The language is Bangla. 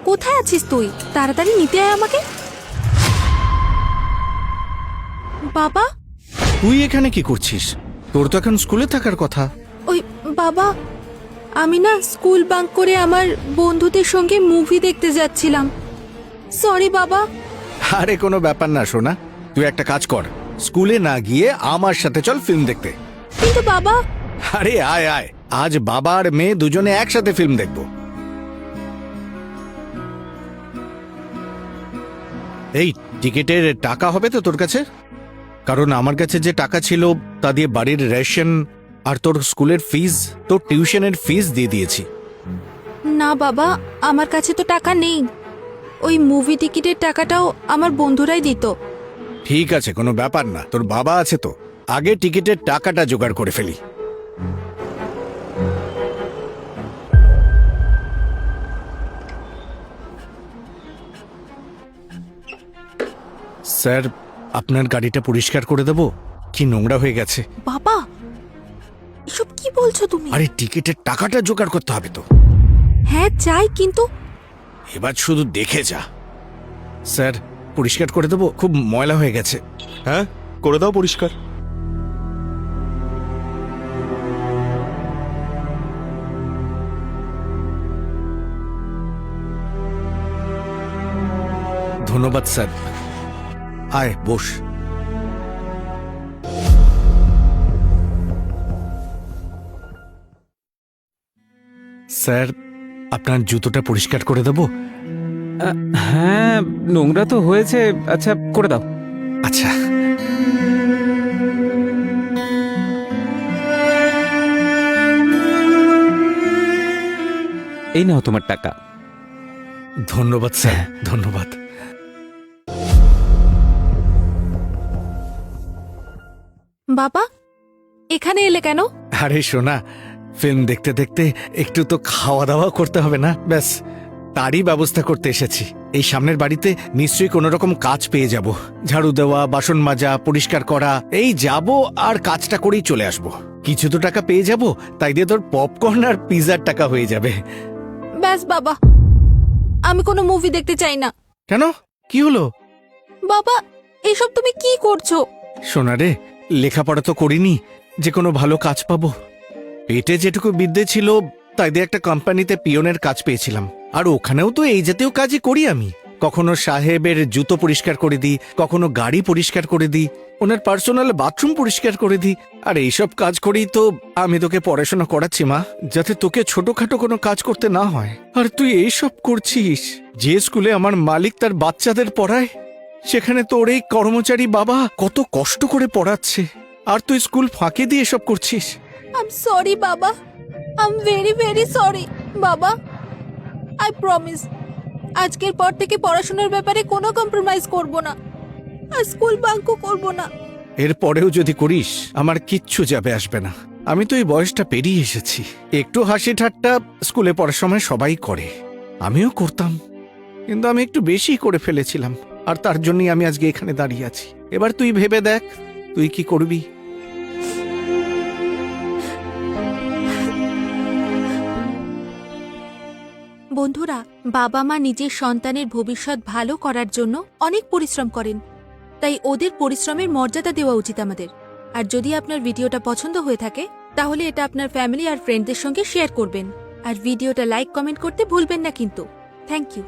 কোথায় আছিস তুই? তাড়াতাড়ি নিতে আয় আমাকে। বাবা, তুই এখানে কি করছিস? তোর তো এখন স্কুলে থাকার কথা। ওই বাবা, আমি না স্কুল বাঙ্ক করে আমার বন্ধুদের সঙ্গে মুভি দেখতে যাচ্ছিলাম। সরি বাবা। আরে কোনো ব্যাপার না সোনা, তুই একটা কাজ কর, স্কুলে না গিয়ে আমার সাথে চল ফিল্ম দেখতে। কিন্তু বাবা। আরে আয় আয়, আজ বাবা আর মেয়ে দুজনে একসাথে ফিল্ম দেখব। এই টিকিটের টাকা হবে তো তোর কাছে? কারণ আমার কাছে যে টাকা ছিল তা দিয়ে বাড়ির রেশন আর তোর স্কুলের ফিস, তোর টিউশনের ফিস দিয়ে দিয়েছি। না বাবা, আমার কাছে তো টাকা নেই। ওই মুভি টিকিটের টাকাটাও আমার বন্ধুরাই দিত। ঠিক আছে, কোনো ব্যাপার না, তোর বাবা আছে তো, আগে টিকিটের টাকাটা জোগাড় করে ফেলি। স্যার, আপনার গাড়িটা পরিষ্কার করে দেবো? কি নোংরা হয়ে গেছে। বাবা, এসব কি বলছো তুমি? আরে টিকিটের টাকাটা জোগাড় করতে হবে তো। হ্যাঁ চাই, কিন্তু এবার শুধু দেখে যা। স্যার, পরিষ্কার করে দেবো, খুব ময়লা হয়ে গেছে। হ্যাঁ, করে দাও পরিষ্কার। ধন্যবাদ স্যার। আয় বস। স্যার, আপনার জুতোটা পরিষ্কার করে দেবো? হ্যাঁ, নোংরা তো হয়েছে। আচ্ছা, করে দাও। আচ্ছা। এই নাও তোমার টাকা। ধন্যবাদ স্যার, ধন্যবাদ। বাবা, এখানে এলে কেন? আরে শোনা, ফিল্ম দেখতে দেখতে একটু তো খাওয়া দাওয়া করতে হবে না? ব্যাস তারই ব্যবস্থা করতে এসেছি। এই সামনের বাড়িতে নিশ্চয়ই কোনো রকম কাজ পেয়ে যাব। ঝাড়ু দেওয়া, বাসন মাজা, পরিষ্কার করা, এই যাব আর কাজটা করেই চলে আসব। কিছু তো টাকা পেয়ে যাব, তাই দিয়ে তোর পপকর্ন আর পিৎজার টাকা হয়ে যাবে। ব্যাস বাবা, আমি কোনো মুভি দেখতে চাই না। কেন, কি হলো? বাবা, এসব তুমি কি করছো? শোনা রে, লেখাপড়া তো করিনি যে কোনো ভালো কাজ পাবো। পেটে যেটুকু বিদ্যে ছিল তাই দিয়ে একটা কোম্পানিতে পিয়নের কাজ পেয়েছিলাম, আর ওখানেও তো এই জাতীয় কাজই করি আমি। কখনো সাহেবের জুতো পরিষ্কার করে দিই, কখনো গাড়ি পরিষ্কার করে দিই, ওনার পার্সোনাল বাথরুম পরিষ্কার করে দিই। আর এইসব কাজ করেই তো আমি তোকে পড়াশোনা করাচ্ছি মা, যাতে তোকে ছোটখাটো কোনো কাজ করতে না হয়। আর তুই এইসব করছিস? যে স্কুলে আমার মালিক তার বাচ্চাদের পড়ায়, সেখানে তোর এই কর্মচারী বাবা কত কষ্ট করে পড়াচ্ছে, আর তুই স্কুল ফাঁকি দিয়ে এসব করছিস। আই এম সরি বাবা, I am very very sorry বাবা। আই প্রমিস, আজকের পর থেকে পড়াশোনার ব্যাপারে কোনো কম্প্রোমাইজ করব না, আর স্কুল বাঙ্কও করব না। এরপরেও যদি করিস আমার কিচ্ছু যাবে আসবে না। আমি তো এই বয়সটা পেরিয়ে এসেছি। একটু হাসি ঠাট্টা স্কুলে পড়ার সময় সবাই করে, আমিও করতাম, কিন্তু আমি একটু বেশি করে ফেলেছিলাম, আর তার জন্যই আমি আজকে এখানে দাঁড়িয়ে আছি। এবার তুই ভেবে দেখ, তুই কি করবি। বন্ধুরা, বাবা মা নিজের সন্তানের ভবিষ্যৎ ভালো করার জন্য অনেক পরিশ্রম করেন, তাই ওদের পরিশ্রমের মর্যাদা দেওয়া উচিত আমাদের। আর যদি আপনার ভিডিওটা পছন্দ হয়ে থাকে তাহলে এটা আপনার ফ্যামিলি আর ফ্রেন্ডদের সঙ্গে শেয়ার করবেন, আর ভিডিওটা লাইক কমেন্ট করতে ভুলবেন না কিন্তু। Thank you.